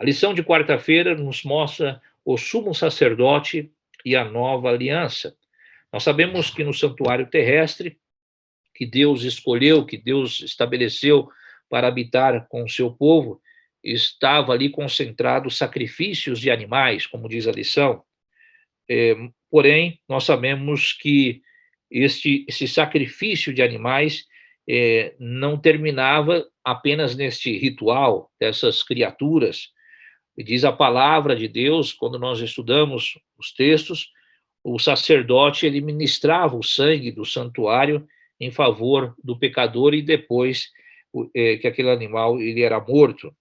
A lição de quarta-feira nos mostra o sumo sacerdote e a nova aliança. Nós sabemos que no santuário terrestre, que Deus escolheu, que Deus estabeleceu para habitar com o seu povo, estava ali concentrado sacrifícios de animais, como diz a lição. Porém, nós sabemos que esse sacrifício de animais não terminava apenas neste ritual dessas criaturas. Diz a palavra de Deus, quando nós estudamos os textos, o sacerdote ele ministrava o sangue do santuário em favor do pecador e depois que aquele animal ele era morto.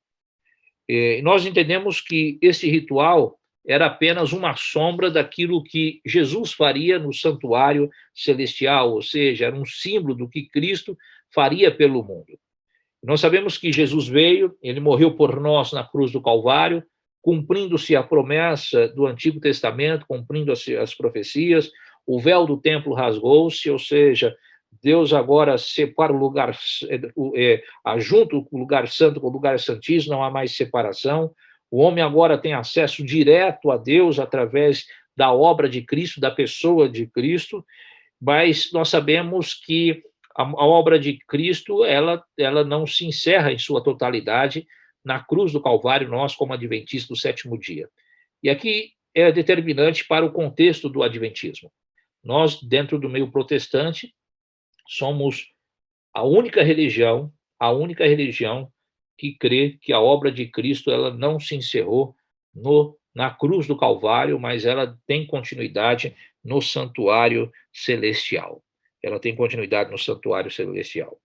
Nós entendemos que esse ritual era apenas uma sombra daquilo que Jesus faria no santuário celestial, ou seja, era um símbolo do que Cristo faria pelo mundo. Nós sabemos que Jesus veio, ele morreu por nós na cruz do Calvário, cumprindo-se a promessa do Antigo Testamento, cumprindo-se as profecias, o véu do templo rasgou-se, ou seja, Deus agora separa o lugar, junto o lugar santo com o lugar santíssimo, não há mais separação. O homem agora tem acesso direto a Deus através da obra de Cristo, da pessoa de Cristo, mas nós sabemos que a obra de Cristo, ela não se encerra em sua totalidade na cruz do Calvário, nós como adventistas do sétimo dia. E aqui é determinante para o contexto do adventismo. Nós, dentro do meio protestante, somos a única religião que crê que a obra de Cristo ela não se encerrou na cruz do Calvário, mas ela tem continuidade no santuário celestial. Ela tem continuidade no santuário celestial.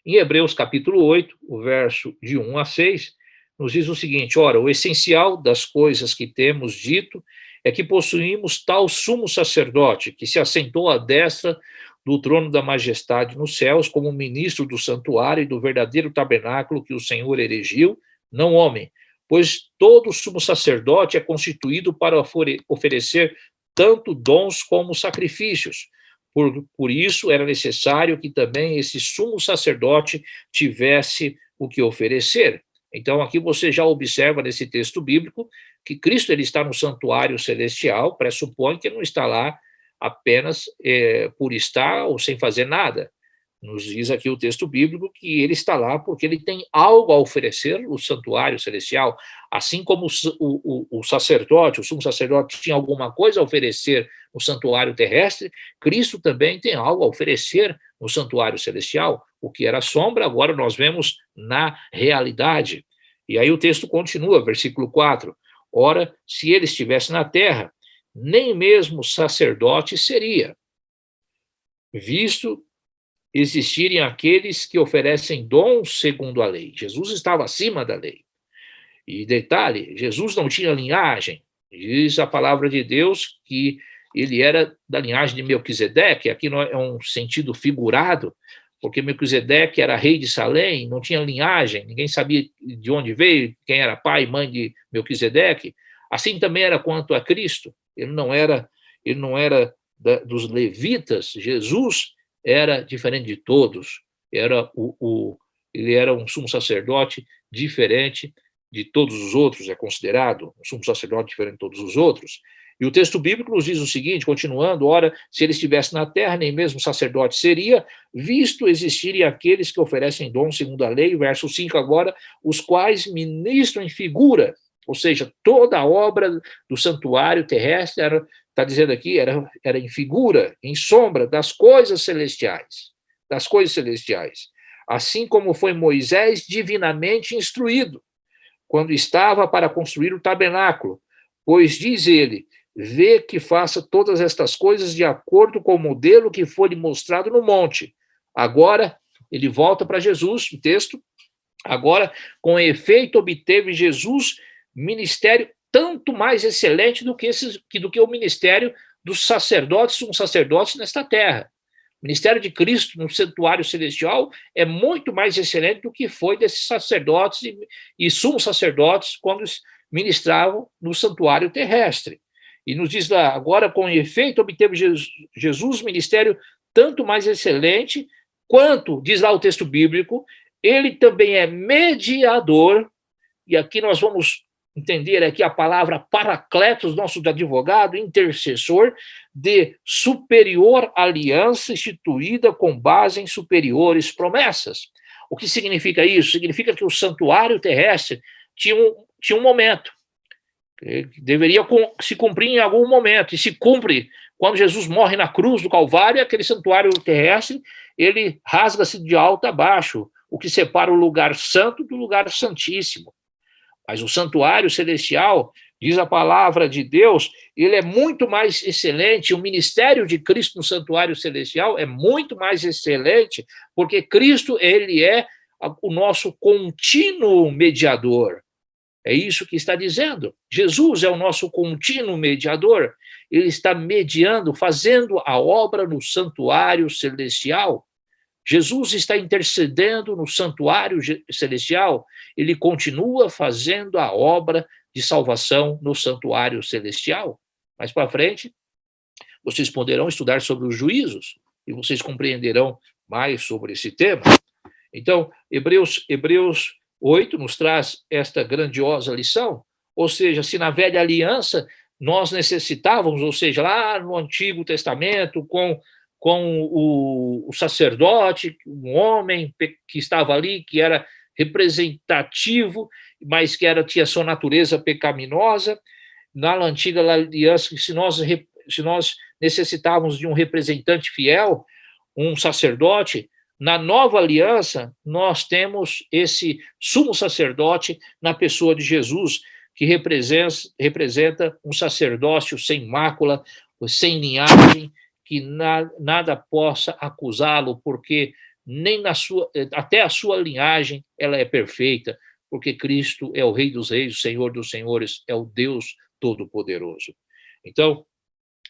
Em Hebreus capítulo 8, o verso de 1 a 6, nos diz o seguinte: ora, o essencial das coisas que temos dito é que possuímos tal sumo sacerdote que se assentou à destra do trono da majestade nos céus, como ministro do santuário e do verdadeiro tabernáculo que o Senhor erigiu, não homem, pois todo sumo sacerdote é constituído para oferecer tanto dons como sacrifícios. Por isso era necessário que também esse sumo sacerdote tivesse o que oferecer. Então aqui você já observa nesse texto bíblico que Cristo ele está no santuário celestial, pressupõe que ele não está lá apenas por estar ou sem fazer nada. Nos diz aqui o texto bíblico que ele está lá porque ele tem algo a oferecer no santuário celestial, assim como o sacerdote, o sumo sacerdote tinha alguma coisa a oferecer no santuário terrestre, Cristo também tem algo a oferecer no santuário celestial. O que era sombra, agora nós vemos na realidade. E aí o texto continua, versículo 4. Ora, se ele estivesse na terra, nem mesmo sacerdote seria, visto existirem aqueles que oferecem dons segundo a lei. Jesus estava acima da lei. E detalhe, Jesus não tinha linhagem. Diz a palavra de Deus que ele era da linhagem de Melquisedeque, aqui é um sentido figurado, porque Melquisedeque era rei de Salém, não tinha linhagem, ninguém sabia de onde veio, quem era pai e mãe de Melquisedeque. Assim também era quanto a Cristo. Ele não era dos levitas. Jesus era diferente de todos. Ele era um sumo sacerdote diferente de todos os outros, é considerado um sumo sacerdote diferente de todos os outros. E o texto bíblico nos diz o seguinte, continuando: ora, se ele estivesse na terra, nem mesmo sacerdote seria, visto existirem aqueles que oferecem dons segundo a lei, verso 5 agora, os quais ministram em figura, ou seja, toda a obra do santuário terrestre está dizendo aqui, era em figura, em sombra das coisas celestiais, assim como foi Moisés divinamente instruído, quando estava para construir o tabernáculo, pois diz ele, vê que faça todas estas coisas de acordo com o modelo que foi lhe mostrado no monte. Agora, ele volta para Jesus, o texto, agora, com efeito, obteve Jesus ministério tanto mais excelente do que o ministério dos sacerdotes, um sacerdote nesta terra. O ministério de Cristo no santuário celestial é muito mais excelente do que foi desses sacerdotes e sumos sacerdotes quando ministravam no santuário terrestre. E nos diz lá, agora com efeito obteve Jesus ministério tanto mais excelente quanto, diz lá o texto bíblico, ele também é mediador, e aqui nós vamos entender aqui a palavra paracletos, nosso advogado, intercessor, de superior aliança instituída com base em superiores promessas. O que significa isso? Significa que o santuário terrestre tinha um momento, que deveria se cumprir em algum momento, e se cumpre quando Jesus morre na cruz do Calvário. Aquele santuário terrestre, ele rasga-se de alto a baixo, o que separa o lugar santo do lugar santíssimo. Mas o santuário celestial, diz a palavra de Deus, ele é muito mais excelente. O ministério de Cristo no santuário celestial é muito mais excelente, porque Cristo, ele é o nosso contínuo mediador. É isso que está dizendo. Jesus é o nosso contínuo mediador. Ele está mediando, fazendo a obra no santuário celestial. Jesus está intercedendo no santuário celestial, ele continua fazendo a obra de salvação no santuário celestial. Mais para frente, vocês poderão estudar sobre os juízos e vocês compreenderão mais sobre esse tema. Então, Hebreus 8 nos traz esta grandiosa lição, ou seja, se na velha aliança nós necessitávamos, ou seja, lá no Antigo Testamento, com o sacerdote, um homem que estava ali, que era representativo, mas que tinha sua natureza pecaminosa. Na antiga aliança, se nós necessitávamos de um representante fiel, um sacerdote, na nova aliança, nós temos esse sumo sacerdote na pessoa de Jesus, que representa um sacerdócio sem mácula, sem linhagem, que nada possa acusá-lo, porque nem até a sua linhagem ela é perfeita, porque Cristo é o Rei dos Reis, o Senhor dos Senhores, é o Deus Todo-Poderoso. Então,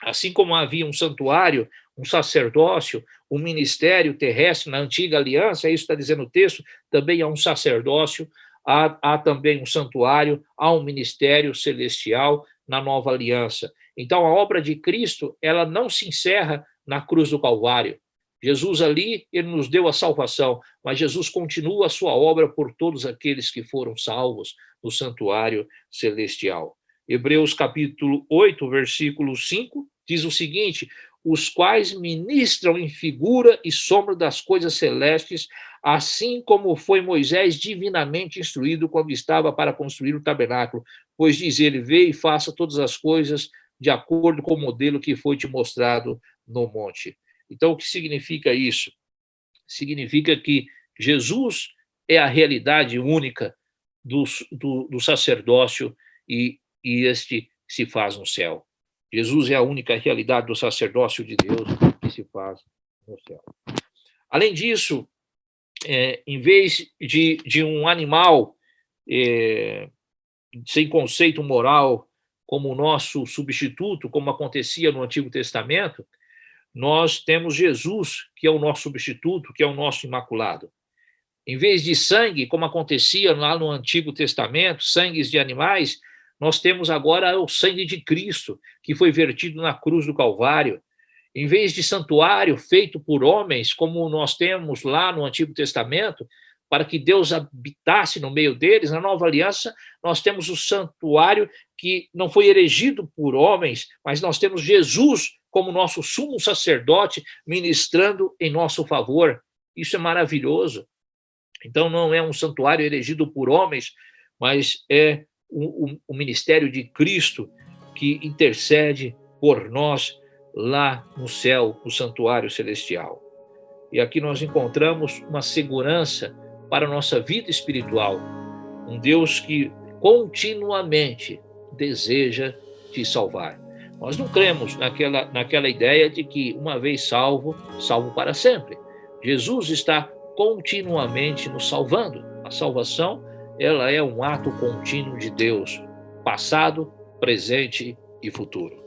assim como havia um santuário, um sacerdócio, um ministério terrestre na antiga aliança, isso está dizendo o texto, também há um sacerdócio, há também um santuário, há um ministério celestial na nova aliança. Então, a obra de Cristo, ela não se encerra na cruz do Calvário. Jesus ali, ele nos deu a salvação, mas Jesus continua a sua obra por todos aqueles que foram salvos no santuário celestial. Hebreus capítulo 8, versículo 5, diz o seguinte: os quais ministram em figura e sombra das coisas celestes, assim como foi Moisés divinamente instruído quando estava para construir o tabernáculo, pois diz ele, vê e faça todas as coisas de acordo com o modelo que foi te mostrado no monte. Então, o que significa isso? Significa que Jesus é a realidade única do sacerdócio e este se faz no céu. Jesus é a única realidade do sacerdócio de Deus que se faz no céu. Além disso, em vez de um animal sem conceito moral como o nosso substituto, como acontecia no Antigo Testamento, nós temos Jesus, que é o nosso substituto, que é o nosso imaculado. Em vez de sangue, como acontecia lá no Antigo Testamento, sangues de animais, nós temos agora o sangue de Cristo, que foi vertido na cruz do Calvário. Em vez de santuário feito por homens, como nós temos lá no Antigo Testamento, para que Deus habitasse no meio deles, na nova aliança, nós temos o santuário que não foi erigido por homens, mas nós temos Jesus como nosso sumo sacerdote ministrando em nosso favor. Isso é maravilhoso. Então, não é um santuário erigido por homens, mas é o ministério de Cristo que intercede por nós lá no céu, no santuário celestial. E aqui nós encontramos uma segurança para a nossa vida espiritual, um Deus que continuamente deseja te salvar. Nós não cremos naquela ideia de que uma vez salvo, salvo para sempre. Jesus está continuamente nos salvando. A salvação, ela é um ato contínuo de Deus, passado, presente e futuro.